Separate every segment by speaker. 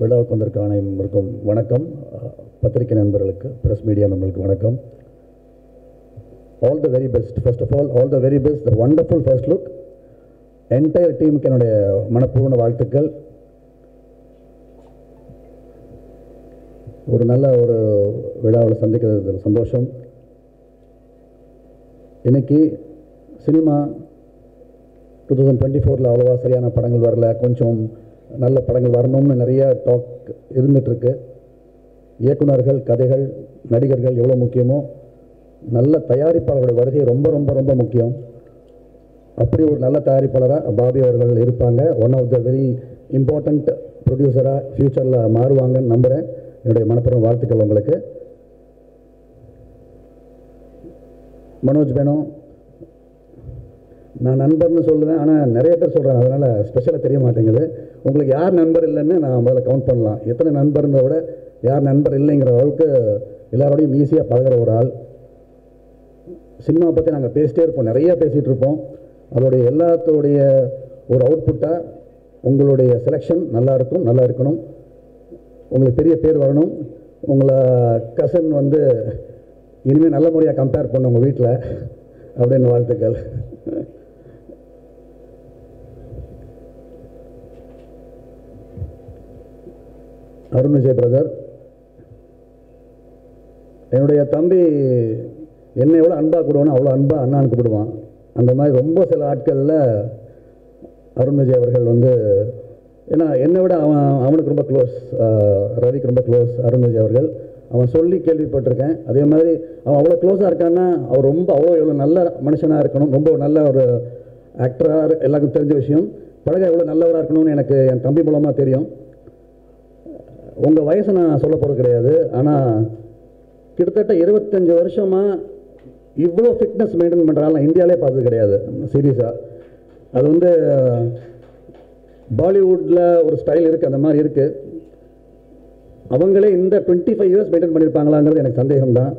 Speaker 1: விழாவுக்கு வந்திருக்க அனைவருக்கும் வணக்கம். பத்திரிகை நண்பர்களுக்கு, பிரஸ் மீடியா நண்பர்களுக்கு வணக்கம். All the very best. First of all the very best, the wonderful first look. Entire டீமுக்கு என்னுடைய மனப்பூர்வ வாழ்த்துக்கள். ஒரு நல்ல ஒரு விழாவில் சந்திக்கிறது சந்தோஷம். இன்னைக்கு சினிமா 2024 அவ்வளோவா சரியான படங்கள் வரல, கொஞ்சம் நல்ல படங்கள் வரணும்னு நிறைய டாக் இருந்துகிட்ருக்கு. இயக்குநர்கள், கதைகள், நடிகர்கள் எவ்வளோ முக்கியமோ, நல்ல தயாரிப்பாளர்களுடைய வருகை ரொம்ப ரொம்ப ரொம்ப முக்கியம். அப்படி ஒரு நல்ல தயாரிப்பாளராக பாபி அவர்கள் இருப்பாங்க. One of the very important ப்ரொடியூசராக ஃப்யூச்சரில் மாறுவாங்கன்னு நம்புகிறேன். என்னுடைய மனப்பூர்வ வாழ்த்துக்கள் உங்களுக்கு. மனோஜ் மேனோ, நான் நண்பர்னு சொல்லுவேன், ஆனால் நிறைய பேர் சொல்கிறேன், அதனால் ஸ்பெஷலாக தெரிய மாட்டேங்குது. உங்களுக்கு யார் நண்பர் இல்லைன்னு நான் முதல்ல கவுண்ட் பண்ணலாம். எத்தனை நண்பர்ன்றத விட யார் நண்பர் இல்லைங்கிற அளவுக்கு எல்லாரோடையும் ஈஸியாக பழகிற ஒரு ஆள். சினிமா பற்றி நாங்கள் பேசிட்டே இருப்போம், நிறைய பேசிகிட்டு இருப்போம். அதோடைய எல்லாத்தோடைய ஒரு அவுட்புட்டாக உங்களுடைய செலெக்ஷன் நல்லா இருக்கணும், உங்களுக்கு பெரிய பேர் வரணும். உங்களை கசன் வந்து இனிமேல் நல்ல முறையாக கம்பேர் பண்ண உங்கள் வீட்டில் அப்படின்னு வாழ்த்துக்கள். அருண் விஜய் பிரதர், என்னுடைய தம்பி என்னை எவ்வளோ அன்பாக கூடுவானோ அவ்வளோ அன்பாக அண்ணான்னு கூப்பிடுவான். அந்த மாதிரி ரொம்ப சில ஆட்களில் அருண் விஜய் அவர்கள் வந்து, ஏன்னா என்னை விட அவனுக்கு ரொம்ப க்ளோஸ், ரவிக்கு ரொம்ப க்ளோஸ் அருண் விஜய் அவர்கள். அவன் சொல்லி கேள்விப்பட்டிருக்கேன். அதே மாதிரி அவன் அவ்வளோ க்ளோஸாக இருக்கான்னா அவர் ரொம்ப எவ்வளோ நல்ல மனுஷனாக இருக்கணும், ரொம்ப நல்ல ஒரு ஆக்டராக, எல்லாருக்கும் தெரிஞ்ச விஷயம். பழக எவ்வளோ நல்லவராக இருக்கணும்னு எனக்கு என் தம்பி மூலமாக தெரியும். உங்கள் வயசை நான் சொல்ல போகிறது கிடையாது, ஆனால் கிட்டத்தட்ட 25 வருஷமாக இவ்வளோ ஃபிட்னஸ் மெயின்டைன் பண்ணுறாங்க இந்தியாவிலே பார்த்தது கிடையாது, சீரியஸாக. அது வந்து பாலிவுட்டில் ஒரு ஸ்டைல் இருக்குது, அந்த மாதிரி இருக்குது. அவங்களே இந்த 25 இயர்ஸ் மெயின்டைன் பண்ணியிருப்பாங்களாங்கிறது எனக்கு சந்தேகம்தான்.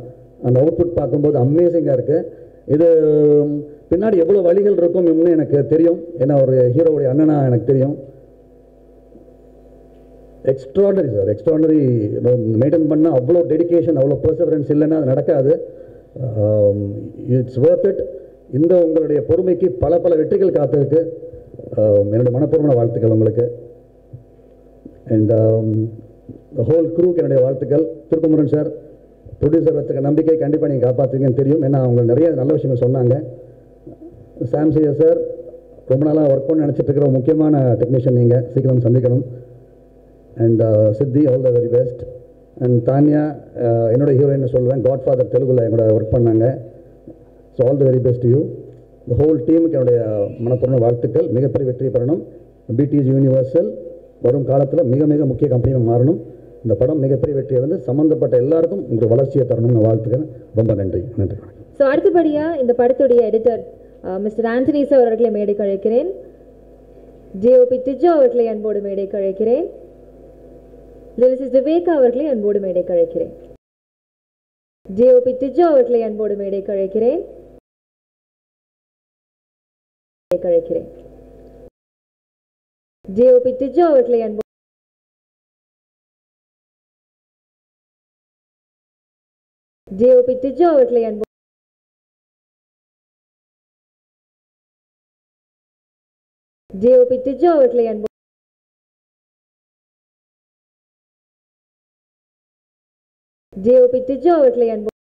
Speaker 1: அந்த அவுட்புட் பார்க்கும்போது அமேசிங்காக இருக்குது. இது பின்னாடி எவ்வளோ வழிகள் இருக்கும் இன்னும் எனக்கு தெரியும். ஏன்னா ஒரு ஹீரோவுடைய அண்ணனாக எனக்கு தெரியும். Extraordinary sir, extraordinary. மெயின்டைன் பண்ணால் அவ்வளோ டெடிக்கேஷன், அவ்வளோ பர்சவரன்ஸ் இல்லைன்னா அது நடக்காது. It's worth it. இந்த உங்களுடைய பொறுமைக்கு பல வெற்றிகள் காத்திருக்கு. என்னுடைய மனப்பூர்வமான வாழ்த்துக்கள் உங்களுக்கு. அண்ட் ஹோல் க்ரூக்கு என்னுடைய வாழ்த்துக்கள். திருக்குமரன் சார், ப்ரொடியூசர் வச்சுக்க நம்பிக்கை கண்டிப்பாக நீங்கள் காப்பாற்றுவீங்கன்னு தெரியும். ஏன்னா அவங்க நிறைய நல்ல விஷயங்கள் சொன்னாங்க. சாம்சியா சார், ரொம்ப நாளாக ஒர்க் பண்ண நினச்சிட்டு இருக்கிற முக்கியமான டெக்னீஷியன் நீங்கள், சீக்கிரம் சந்திக்கணும். அண்ட் சித்தி, all the very best. And Tania, என்னோட ஹீரோயின் சொல்லுவேன், காட்ஃபாதர் தெலுங்குல என்னோட ஒர்க் பண்ணாங்க. So all the very best you. இந்த ஹோல் டீமுக்கு என்னுடைய மனப்பூர்வ வாழ்த்துக்கள். மிகப்பெரிய வெற்றி பெறணும். பிடிஎஸ் யூனிவர்சல் வரும் காலத்தில் மிக முக்கிய கம்பெனியாக மாறணும். இந்த படம் மிகப்பெரிய வெற்றியை வந்து சம்மந்தப்பட்ட எல்லாருக்கும் உங்களுக்கு வளர்ச்சியை தரணும்னு வாழ்த்துக்கிறேன். ரொம்ப நன்றி.
Speaker 2: ஸோ அடுத்தபடியாக இந்த படத்துடைய எடிட்டர் மிஸ்டர் ஆண்டனி சார் அவர்களை மேடைக்கு அழைக்கிறேன். ஜேஓபி டிஜோ அவர்களை அன்போடு மேடைக்கு அழைக்கிறேன். லிரிசிஸ்ட் விவேகா அவர்களை அன்போடு மேடைக்கு அழைக்கிறேன். ஜேஓபி டிஜோ அவர்களை அன்போடு மேடைக்கு அழைக்கிறேன். ஜேஓபி டிஜோ அவர்களை அன்போடு ஜேஓபி டிஜோ அவர்களை அன்போடு ஜேஓபி டிஜோ அவர்களை அன்போடு ஜேஓபி டிஜோ அவர்களை அன்போடு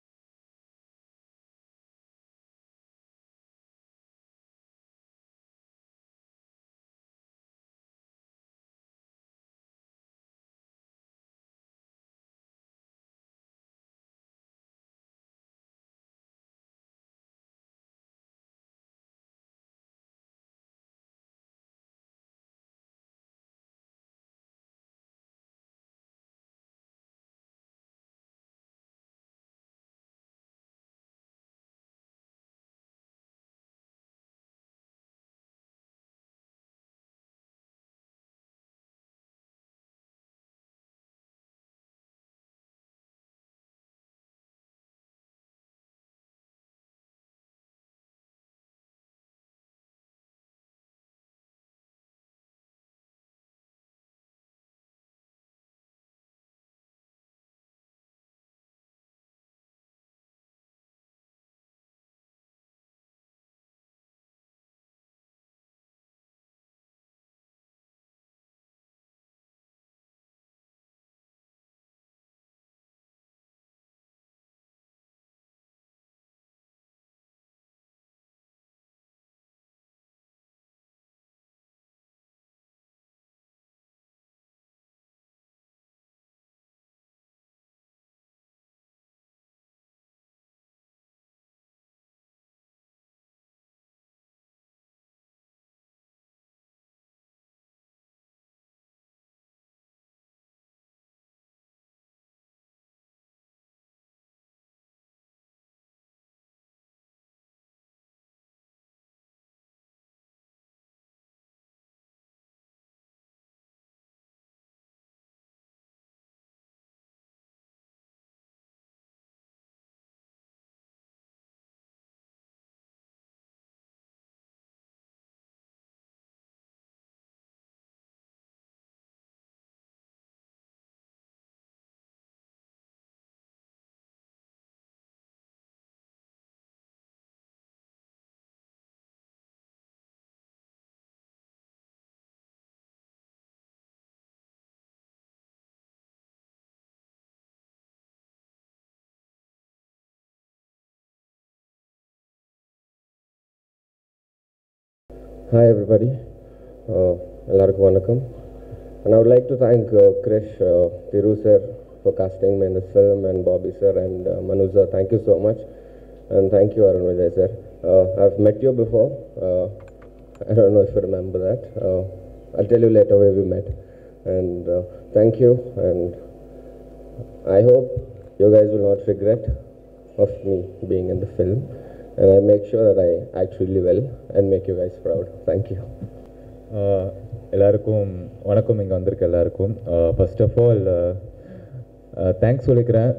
Speaker 3: Hi everybody, எல்லாருக்கும் வணக்கம். And I would like to thank Krish, Thiru sir for casting me in this film, and Bobby sir and Manu sir. Thank you so much, and thank you Arun Vijay sir. I've met you before. I don't know if you remember that. I'll tell you later where we met. And thank you, and I hope you guys will not regret of me being in the film, and I make sure that I act really well and make you guys proud. Thank you.
Speaker 4: எல்லாருக்கும் வணக்கம். இங்கே வந்திருக்க எல்லாருக்கும் first of all thanks சொல்லிக்கிறேன்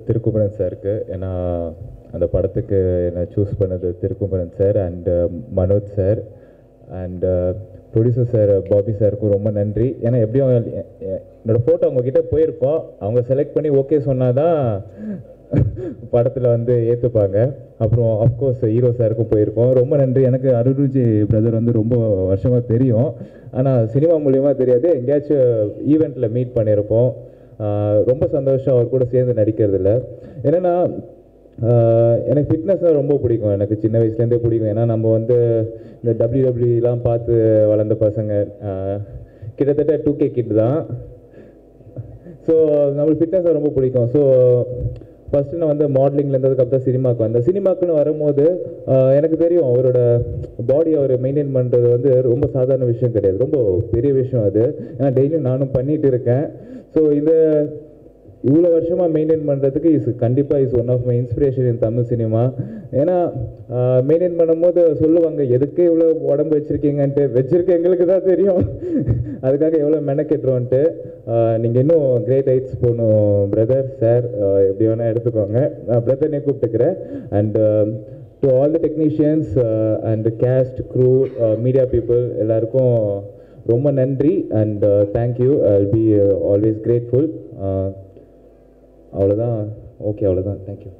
Speaker 4: திருக்குமரன் சாருக்கு. ஏன்னா அந்த படத்துக்கு என்னை சூஸ் பண்ணது Thirukumaran sir and Manoj sir and producer sir Bobby சாருக்கும் ரொம்ப நன்றி. ஏன்னா எப்படியும் என்னோடய ஃபோட்டோ அவங்கக்கிட்ட போயிருக்கோம், அவங்க செலக்ட் பண்ணி ஓகே சொன்னால் தான் படத்தில் வந்து ஏற்றுப்பாங்க. அப்புறம் அஃப்கோர்ஸ் ஹீரோ சாருக்கும் போயிருக்கோம், ரொம்ப நன்றி. எனக்கு அருண் விஜய் பிரதர் வந்து ரொம்ப வருஷமாக தெரியும், ஆனால் சினிமா மூலியமாக தெரியாது. எங்கேயாச்சும் ஈவெண்ட்டில் மீட் பண்ணியிருப்போம். ரொம்ப சந்தோஷம் அவர் கூட சேர்ந்து நடிக்கிறதுல. என்னென்னா எனக்கு ஃபிட்னஸ்னால் ரொம்ப பிடிக்கும், எனக்கு சின்ன வயசுலேருந்தே பிடிக்கும். ஏன்னா நம்ம வந்து இந்த WWEலாம் பார்த்து வளர்ந்த பசங்க, கிட்டத்தட்ட 2K கிட் தான். ஸோ நம்மளுக்கு ஃபிட்னஸாக ரொம்ப பிடிக்கும். ஸோ ஃபஸ்ட்டு நான் வந்து மாடலிங்கில் இருந்ததுக்கப்புறம் சினிமாவுக்கு வந்தேன். சினிமாக்குன்னு வரும்போது எனக்கு தெரியும் அவரோட பாடி அவர் மெயின்டைன் பண்ணுறது வந்து ரொம்ப சாதாரண விஷயம் கிடையாது, ரொம்ப பெரிய விஷயம் அது. ஏன்னா டெய்லியும் நானும் பண்ணிகிட்டு இருக்கேன். ஸோ இந்த இவ்வளோ வருஷமாக மெயின்டைன் பண்ணுறதுக்கு கண்டிப்பாக is one of my inspiration in Tamil cinema. ஏன்னா மெயின்டைன் பண்ணும்போது சொல்லுவாங்க எதுக்கு இவ்வளோ உடம்பு வச்சுருக்கீங்கன்ட்டு. வச்சுருக்க எங்களுக்கு தான் தெரியும் அதுக்காக எவ்வளோ மெனக்கெட்டுருவோன்ட்டு. நீங்கள் இன்னும் கிரேட் ஹைட்ஸ் போகணும் பிரதர் சார், எப்படி வேணால் எடுத்துக்கோங்க, நான் பிரதர்னே கூப்பிட்டுக்கிறேன். And to all the technicians and cast crew media people எல்லாருக்கும் ரொம்ப நன்றி and thank you. I will be always grateful. அவ்வளோதான். ஓகே, அவ்வளோதான். தேங்க்யூ.